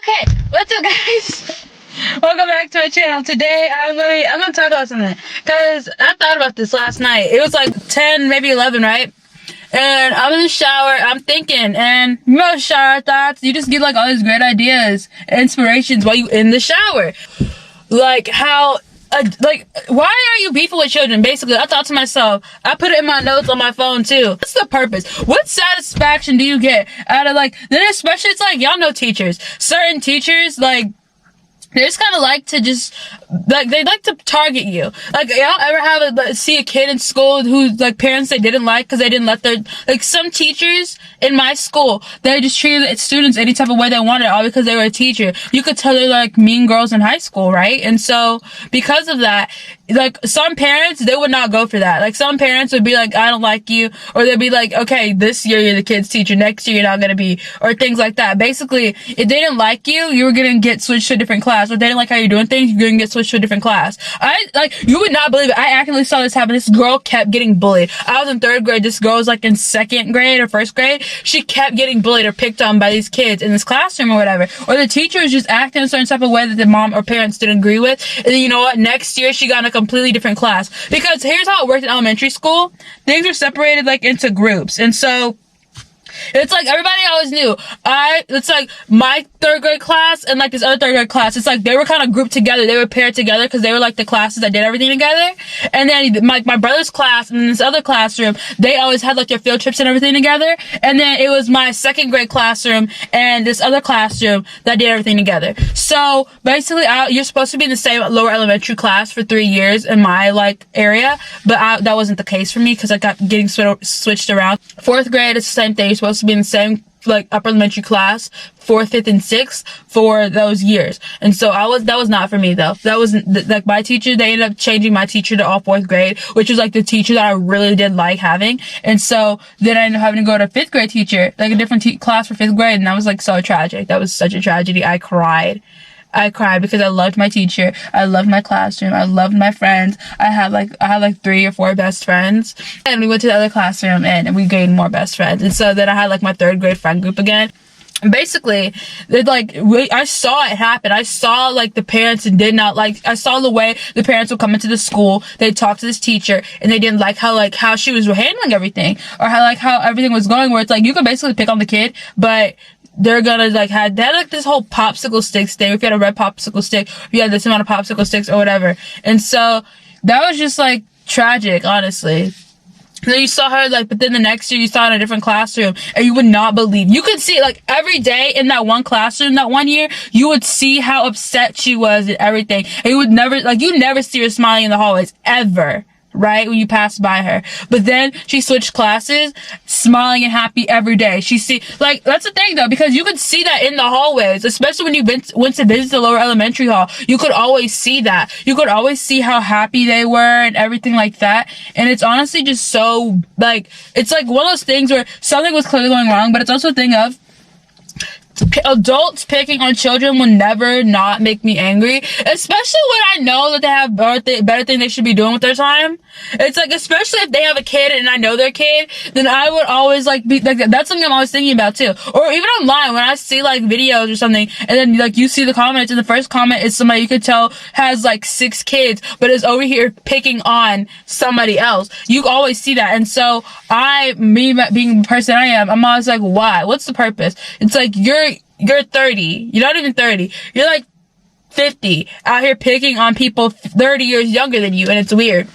Okay, what's up, guys? Welcome back to my channel. Today I'm gonna talk about something because I thought about this last night. It was like 10, maybe 11, right? And I'm in the shower. I'm thinking, and you know, shower thoughts. You just get like all these great ideas, inspirations while you in the shower. Like how. Why are you beefing with children? Basically, I thought to myself, I put it in my notes on my phone too. What's the purpose? What satisfaction do you get out of then especially it's like, y'all know teachers. Certain teachers, they just kind of like to just, they like to target you. Like, y'all ever see a kid in school who, parents they didn't like because they didn't let their, some teachers in my school, they just treated students any type of way they wanted, all because they were a teacher. You could tell they're, mean girls in high school, right? And so, because of that, some parents, they would not go for that. Some parents would be like, I don't like you, or they'd be like, okay, this year you're the kid's teacher, next year you're not gonna be, or things like that. Basically, if they didn't like you, you were gonna get switched to a different class. If they didn't like how you're doing things, you're gonna get switched to a different class. You would not believe it. I actually saw this happen. This girl kept getting bullied. I was in 3rd grade. This girl was in 2nd grade or 1st grade. She kept getting bullied or picked on by these kids in this classroom or whatever. Or the teacher was just acting a certain type of way that the mom or parents didn't agree with. And then you know what? Next year she got in a completely different class. Because here's how it worked in elementary school. Things were separated into groups. And so it's everybody always knew. It's my 3rd grade class and this other 3rd grade class. It's they were kind of grouped together. They were paired together because they were the classes that did everything together. And then my brother's class and this other classroom, they always had their field trips and everything together. And then it was my 2nd grade classroom and this other classroom that did everything together. So basically, you're supposed to be in the same lower elementary class for 3 years in my area, but that wasn't the case for me because I got getting switched around. 4th grade, it's the same thing. You're supposed to be in the same upper elementary class, 4th, 5th, and 6th for those years. And so that was not for me though. That wasn't my teacher. They ended up changing my teacher to all 4th grade, which was the teacher that I really did like having. And so then I ended up having to go to a 5th grade teacher, a different class for 5th grade, and that was so tragic. That was such a tragedy. I cried because I loved my teacher. I loved my classroom. I loved my friends. I had 3 or 4 best friends. And we went to the other classroom and we gained more best friends. And so then I had my 3rd grade friend group again. And basically, I saw it happen. I saw the parents did not I saw the way the parents would come into the school. They'd talk to this teacher and they didn't like how she was handling everything, or how everything was going, where it's you can basically pick on the kid, but they're gonna they had this whole popsicle sticks thing. If you had a red popsicle stick, you had this amount of popsicle sticks or whatever. And so that was just tragic, honestly. And then you saw her but then the next year you saw her in a different classroom and you would not believe. You could see every day in that one classroom that one year, you would see how upset she was and everything. And you would never you never see her smiling in the hallways ever. Right? When you passed by her. But then she switched classes, smiling and happy every day. That's the thing though, because you could see that in the hallways, especially when you went to visit the lower elementary hall. You could always see that. You could always see how happy they were and everything like that. And it's honestly just so, it's one of those things where something was clearly going wrong, but it's also a thing of, adults picking on children will never not make me angry, especially when I know that they have better thing they should be doing with their time. It's especially if they have a kid and I know their kid, then I would always be that's something I'm always thinking about too. Or even online when I see videos or something, and then you see the comments, and the first comment is somebody you could tell has 6 kids, but is over here picking on somebody else. You always see that. And so me being the person I am, I'm always why? What's the purpose? It's you're 30. You're not even 30. You're 50 out here picking on people 30 years younger than you, and it's weird.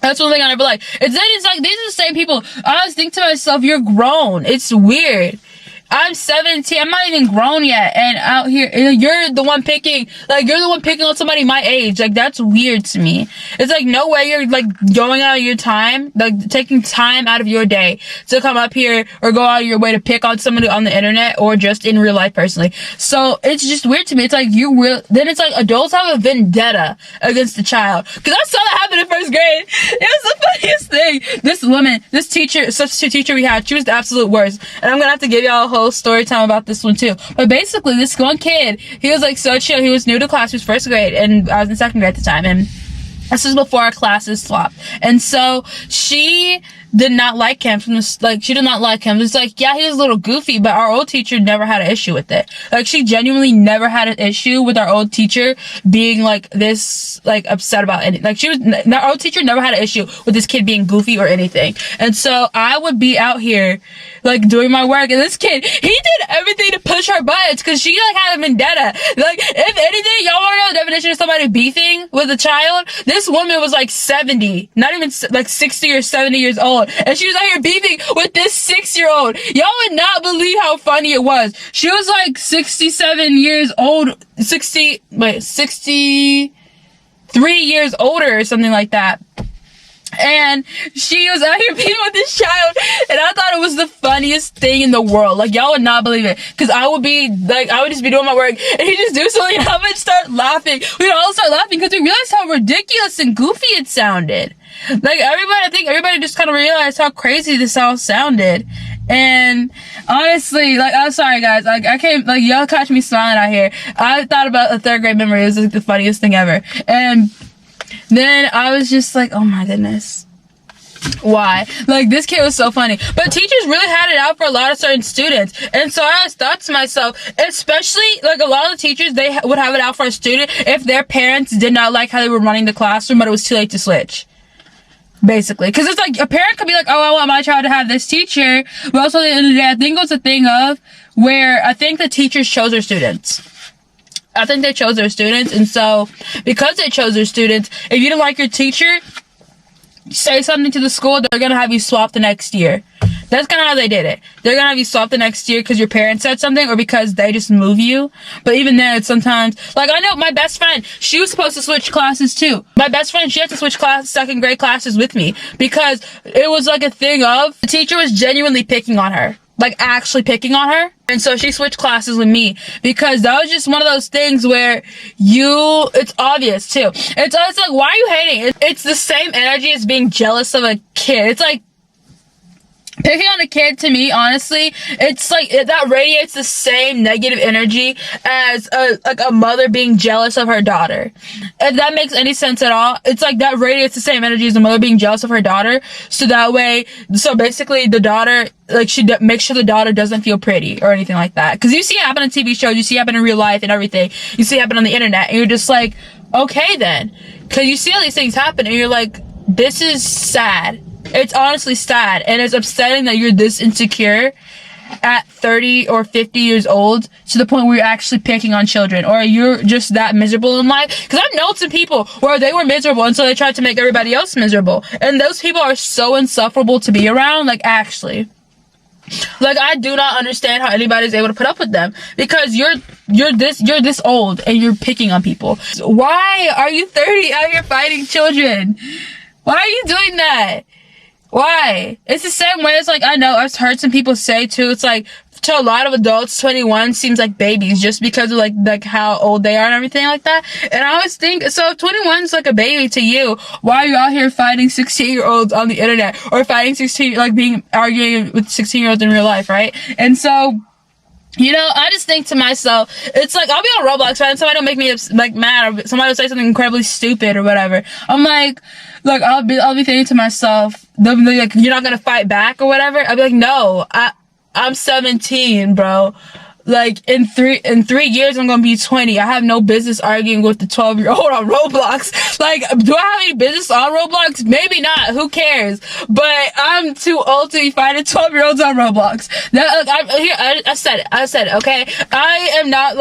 That's one thing I never like. These are the same people. I always think to myself, you're grown. It's weird. I'm 17. I'm not even grown yet. And out here, you're the one picking, you're the one picking on somebody my age. That's weird to me. It's no way you're, going out of your time, taking time out of your day to come up here or go out of your way to pick on somebody on the internet or just in real life personally. So it's just weird to me. It's then it's adults have a vendetta against the child. Cause I saw that happen in 1st grade. It was the funniest thing. This woman, this teacher, substitute teacher we had, she was the absolute worst. And I'm gonna have to give y'all a whole story time about this one too. But basically, this one kid, he was so chill. He was new to class. He was 1st grade, and I was in 2nd grade at the time. And This is before our classes swapped. And so she did not like him she did not like him. It's like, yeah, he was a little goofy, but our old teacher never had an issue with it. Like, she genuinely never had an issue with our old teacher being like this, like upset about anything. Like, our old teacher never had an issue with this kid being goofy or anything. And so I would be out here like doing my work, and this kid, he did everything to push her buttons because she like had a vendetta. Like, if anything, y'all want to know the definition of somebody beefing with a child? This woman was like 70, not even like 60 or 70 years old, and she was out here beefing with this 6-year-old. Y'all would not believe how funny it was. She was like 67 years old, 63 years older or something like that. And she was out here being with this child, and I thought it was the funniest thing in the world. Like, y'all would not believe it, because I would just be doing my work, and he'd just do something, and I would start laughing. We'd all start laughing, because we realized how ridiculous and goofy it sounded. Like, I think everybody just kind of realized how crazy this all sounded. And honestly, like, I'm sorry guys, like, I can't, like, y'all catch me smiling out here. I thought about a 3rd grade memory. It was like the funniest thing ever. And then I was just like, oh my goodness, why? Like, this kid was so funny. But teachers really had it out for a lot of certain students. And so I always thought to myself, especially, like, a lot of the teachers, they would have it out for a student if their parents did not like how they were running the classroom, but it was too late to switch. Basically. Because it's like, a parent could be like, oh, I want my child to have this teacher. But also, at the end of the day, I think it was a thing of where I think the teachers chose their students. I think they chose their students, and so because they chose their students, if you didn't like your teacher, say something to the school, they're gonna have you swap the next year. That's kind of how they did it. They're gonna have you swap the next year because your parents said something, or because they just move you. But even then, it's sometimes, like, I know my best friend, she was supposed to switch classes too. My best friend, she had to switch 2nd grade classes with me because it was like a thing of the teacher was genuinely picking on her. Like, actually picking on her. And so she switched classes with me because that was just one of those things where it's obvious too. It's like, why are you hating? It's the same energy as being jealous of a kid. It's like, picking on a kid, to me, honestly, it's like, that radiates the same negative energy as a mother being jealous of her daughter. If that makes any sense at all, it's like that radiates the same energy as a mother being jealous of her daughter. So basically the daughter, like, she makes sure the daughter doesn't feel pretty or anything like that. Because you see it happen on TV shows, you see it happen in real life and everything. You see it happen on the internet, and you're just like, okay then. Because you see all these things happen, and you're like, this is sad. It's honestly sad, and it's upsetting that you're this insecure at 30 or 50 years old to the point where you're actually picking on children, or you're just that miserable in life. Because I've known some people where they were miserable, and so they tried to make everybody else miserable, and those people are so insufferable to be around. Like, actually, like, I do not understand how anybody's able to put up with them, because you're this old and you're picking on people. So why are you 30 out here fighting children? Why are you doing that? Why? It's the same way as, like, I know I've heard some people say too, it's like, to a lot of adults, 21 seems like babies just because of like how old they are and everything like that. And I always think, so if 21 is like a baby to you, why are you out here fighting 16-year-olds on the internet, or fighting arguing with 16-year-olds in real life, right? And so, you know, I just think to myself, it's like, I'll be on Roblox, right? And somebody will make me like mad, or somebody will say something incredibly stupid or whatever. I'm like, I'll be thinking to myself, they'll be like, you're not gonna fight back or whatever. I'll be like, no, I'm 17, bro. Like, in three years, I'm gonna be 20. I have no business arguing with the 12-year-old on Roblox. Like, do I have any business on Roblox? Maybe not. Who cares? But I'm too old to be fighting 12-year-olds on Roblox. I said it, okay? I am not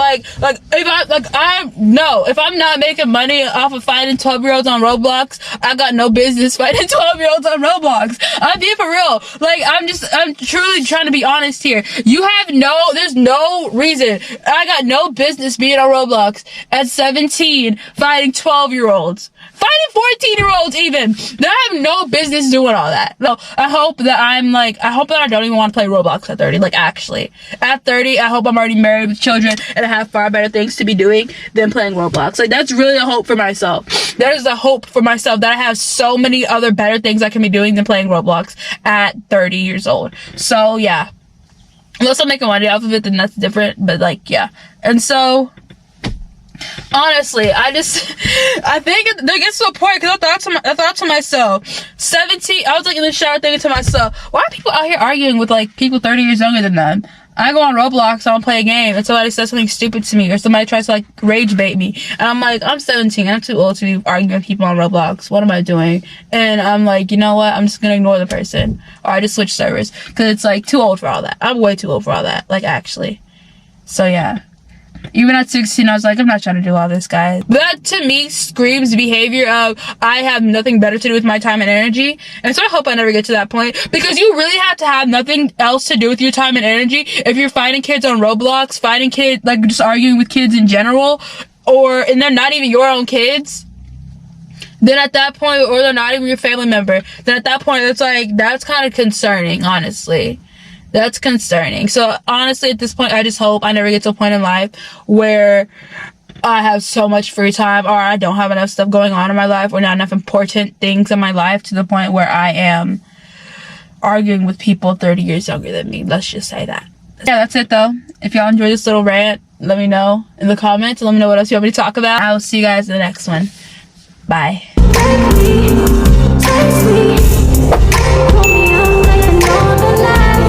if I'm not making money off of fighting 12-year-olds on Roblox, I got no business fighting 12-year-olds on Roblox. I'm being for real. Like, I'm truly trying to be honest here. There's no reason. I got no business being on Roblox at 17 fighting 12-year-olds. Fighting 14-year-olds even. I have no business doing all that. No, I hope that I don't even want to play Roblox at 30. Like, actually. At 30, I hope I'm already married with children and I have far better things to be doing than playing Roblox. Like, that's really a hope for myself. That is a hope for myself, that I have so many other better things I can be doing than playing Roblox at 30 years old. So, yeah. Unless I'm making money off of it, then that's different. But, like, yeah. And so, Honestly, I think it gets to a point, because I thought to myself, 17, I was like in the shower thinking to myself, why are people out here arguing with like people 30 years younger than them? I go on Roblox, I don't play a game, and somebody says something stupid to me, or somebody tries to like rage bait me, and I'm like, I'm 17, I'm too old to be arguing with people on Roblox, what am I doing? And I'm like, you know what, I'm just gonna ignore the person, or I just switch servers, because it's like too old for all that. I'm way too old for all that, like actually. So yeah. Even at 16, I was like, I'm not trying to do all this, guys. That, to me, screams behavior of, I have nothing better to do with my time and energy. And so I hope I never get to that point. Because you really have to have nothing else to do with your time and energy if you're fighting kids on Roblox, fighting kids, like, just arguing with kids in general, and they're not even your own kids. Then at that point, or they're not even your family member, then at that point, it's like, that's kind of concerning, honestly. That's concerning. So honestly, at this point, I just hope I never get to a point in life where I have so much free time, or I don't have enough stuff going on in my life, or not enough important things in my life to the point where I am arguing with people 30 years younger than me. Let's just say that. Yeah, that's it though. If y'all enjoyed this little rant, let me know in the comments, and let me know what else you want me to talk about. I will see you guys in the next one. Bye.